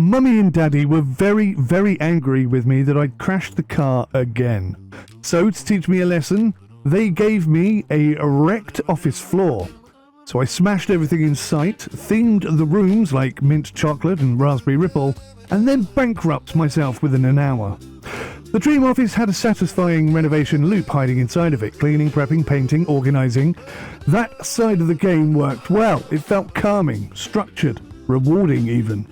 Mummy and Daddy were very, very angry with me that I'd crashed the car again. So, to teach me a lesson, they gave me a wrecked office floor. So I smashed everything in sight, themed the rooms like mint chocolate and raspberry ripple, and then bankrupt myself within an hour. The dream office had a satisfying renovation loop hiding inside of it, cleaning, prepping, painting, organising. That side of the game worked well. It felt calming, structured, rewarding even.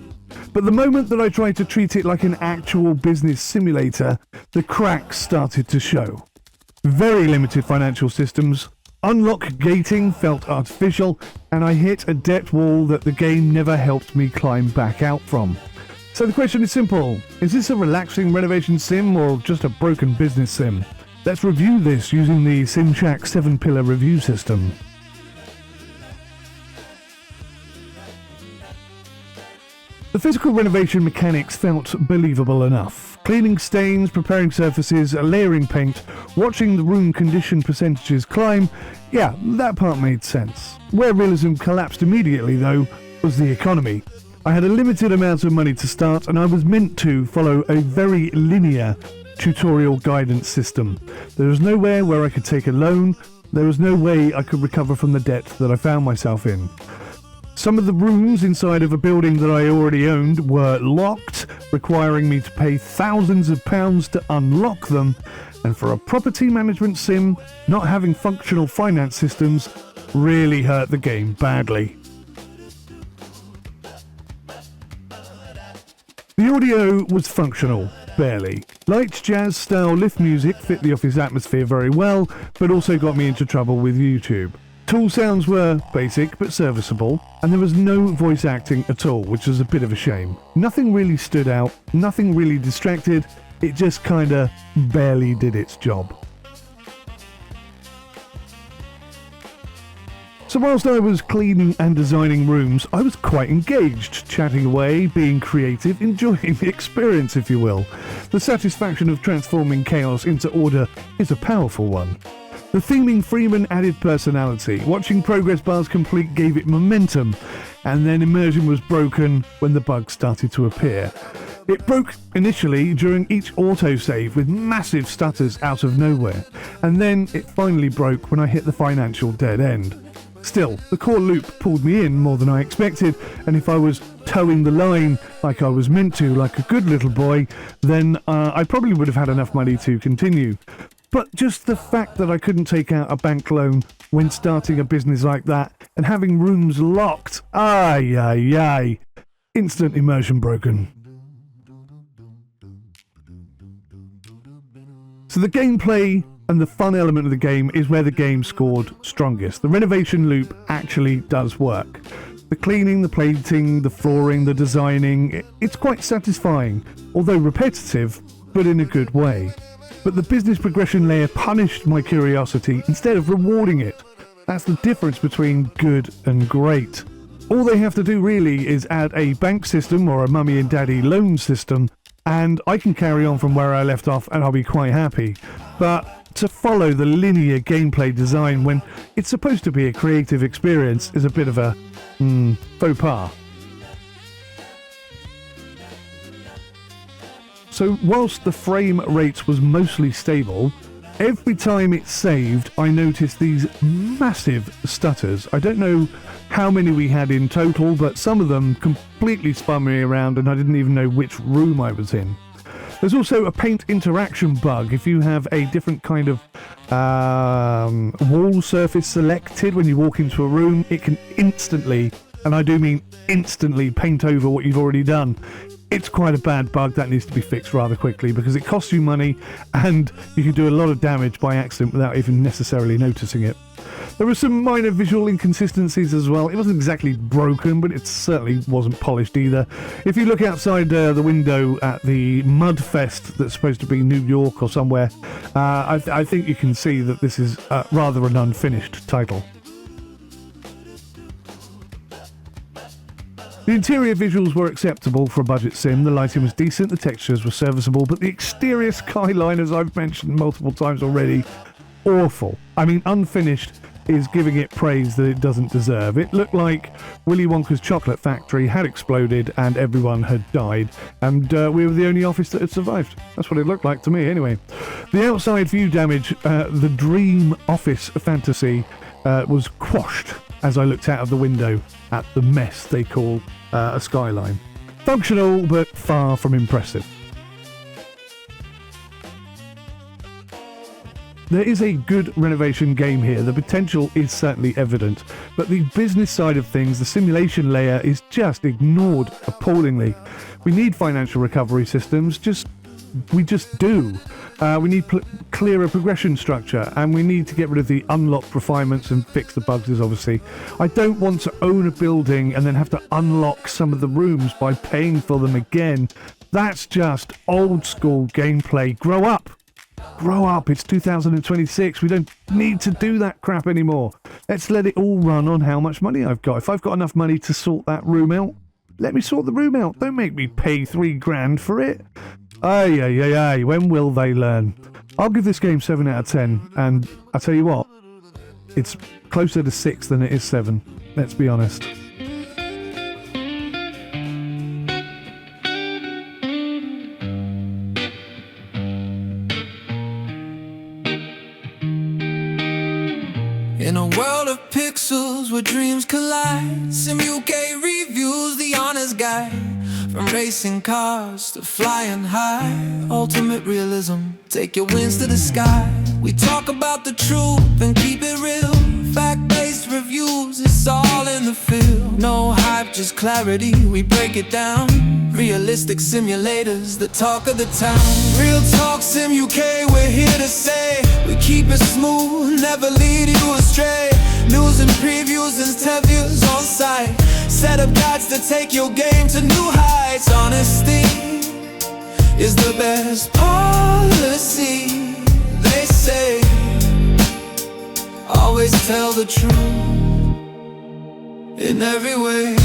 But the moment that I tried to treat it like an actual business simulator, the cracks started to show. Very limited financial systems, unlock gating felt artificial, and I hit a debt wall that the game never helped me climb back out from. So the question is simple: is this a relaxing renovation sim or just a broken business sim? Let's review this using the SimShack 7-pillar review system. The physical renovation mechanics felt believable enough. Cleaning stains, preparing surfaces, layering paint, watching the room condition percentages climb, yeah, that part made sense. Where realism collapsed immediately, though, was the economy. I had a limited amount of money to start, and I was meant to follow a very linear tutorial guidance system. There was nowhere where I could take a loan, there was no way I could recover from the debt that I found myself in. Some of the rooms inside of a building that I already owned were locked, requiring me to pay thousands of pounds to unlock them, and for a property management sim, not having functional finance systems really hurt the game badly. The audio was functional, barely. Light jazz-style lift music fit the office atmosphere very well, but also got me into trouble with YouTube. Tool sounds were basic but serviceable, and there was no voice acting at all, which was a bit of a shame. Nothing really stood out, nothing really distracted, it just kinda barely did its job. So whilst I was cleaning and designing rooms, I was quite engaged, chatting away, being creative, enjoying the experience, if you will. The satisfaction of transforming chaos into order is a powerful one. The theming FreeMind added personality. Watching progress bars complete gave it momentum, and then Immersion was broken when the bugs started to appear. It broke initially during each autosave with massive stutters out of nowhere, and then it finally broke when I hit the financial dead end. Still, the core loop pulled me in more than I expected, and if I was towing the line like I was meant to, like a good little boy, then I probably would have had enough money to continue. But just the fact that I couldn't take out a bank loan when starting a business like that, and having rooms locked, instant immersion broken. So the gameplay and the fun element of the game is where the game scored strongest. The renovation loop actually does work. The cleaning, the painting, the flooring, the designing, it's quite satisfying, although repetitive, but in a good way. But the business progression layer punished my curiosity instead of rewarding it. That's the difference between good and great. All they have to do really is add a bank system or a mummy and daddy loan system, and I can carry on from where I left off and I'll be quite happy. But to follow the linear gameplay design when it's supposed to be a creative experience is a bit of a faux pas. So whilst the frame rate was mostly stable, every time it saved I noticed these massive stutters. I don't know how many we had in total, but some of them completely spun me around and I didn't even know which room I was in. There's also a paint interaction bug. If you have a different kind of wall surface selected when you walk into a room, it can instantly, and I do mean instantly, paint over what you've already done. It's quite a bad bug that needs to be fixed rather quickly because it costs you money and you can do a lot of damage by accident without even necessarily noticing it. There were some minor visual inconsistencies as well. It wasn't exactly broken, but it certainly wasn't polished either. If you look outside the window at the Mudfest that's supposed to be New York or somewhere, I think you can see that this is rather an unfinished title. The interior visuals were acceptable for a budget sim, the lighting was decent, the textures were serviceable, but the exterior skyline, as I've mentioned multiple times already, awful. I mean, unfinished is giving it praise that it doesn't deserve. It looked like Willy Wonka's chocolate factory had exploded and everyone had died, and we were the only office that had survived. That's what it looked like to me, anyway. The outside view damage, the dream office fantasy, was quashed as I looked out of the window at the mess they call a skyline. Functional, but far from impressive. There is a good renovation game here. The potential is certainly evident, but the business side of things, the simulation layer, is just ignored appallingly. We need financial recovery systems, we just do. We need clearer progression structure, and we need to get rid of the unlocked refinements and fix the bugs, obviously. I don't want to own a building and then have to unlock some of the rooms by paying for them again. That's just old school gameplay. Grow up! Grow up, it's 2026, we don't need to do that crap anymore. Let's let it all run on how much money I've got. If I've got enough money to sort that room out, let me sort the room out. Don't make me pay $3,000 for it. Ay, when will they learn? I'll give this game 7 out of 10, and I tell you what, it's closer to 6 than it is 7, let's be honest. In a world of pixels where dreams collide, Sim UK reviews the honest guide. From racing cars to flying high, ultimate realism, take your wings to the sky. We talk about the truth and keep it real. Fact-based reviews, it's all in the field. No hype, just clarity, we break it down. Realistic simulators, the talk of the town. Real talk, Sim UK, we're here to say we keep it smooth, never lead you astray. News and previews and interviews on site. Set up guides to take your game to new heights. Honesty is the best policy, they say. Always tell the truth in every way.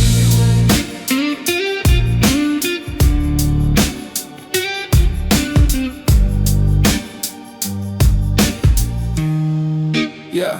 Yeah.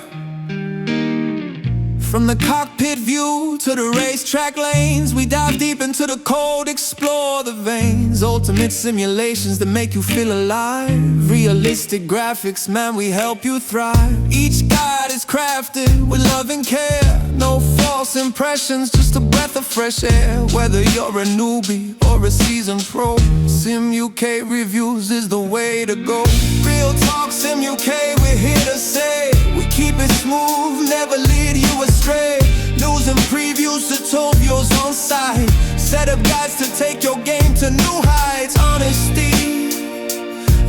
From the cockpit view to the racetrack lanes, we dive deep into the code, explore the veins. Ultimate simulations that make you feel alive. Realistic graphics, man, we help you thrive. Each guide is crafted with love and care. No false impressions, just a breath of fresh air. Whether you're a newbie or a seasoned pro, Sim UK reviews is the way to go. Real talk, Sim UK, we're here to say we keep it smooth, never lead you astray. News and previews, tutorials on site. Set up guides to take your game to new heights. Honesty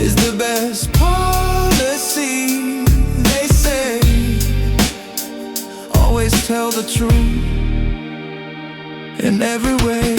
is the best policy, they say. Always tell the truth in every way.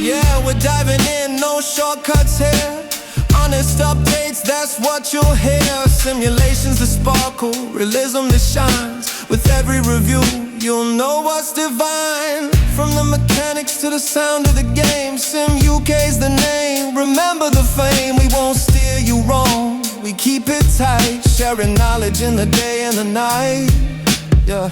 Yeah, we're diving in, no shortcuts here. Honest updates, that's what you'll hear. Simulations that sparkle, realism that shines. With every review, you'll know what's divine. From the mechanics to the sound of the game, Sim UK's the name. Remember the fame, we won't steer you wrong. We keep it tight, sharing knowledge in the day and the night. Yeah,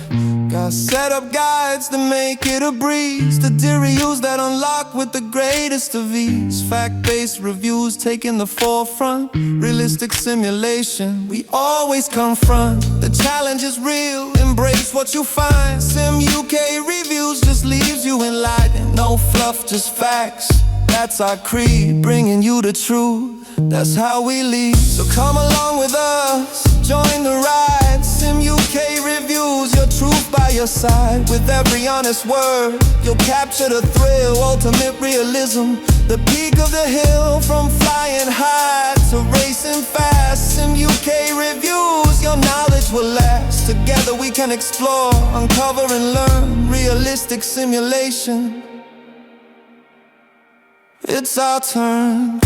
got set up guides to make it a breeze. The reviews that unlock with the greatest of ease. Fact-based reviews taking the forefront. Realistic simulation, we always confront. The challenge is real, embrace what you find. Sim UK reviews just leaves you enlightened. No fluff, just facts, that's our creed. Bringing you the truth, that's how we lead. So come along with us, join the ride. Sim UK reviews, your truth by your side. With every honest word, you'll capture the thrill. Ultimate realism, the peak of the hill. From flying high to racing fast. Sim UK reviews, your knowledge will last. Together we can explore, uncover and learn. Realistic simulation, it's our turn.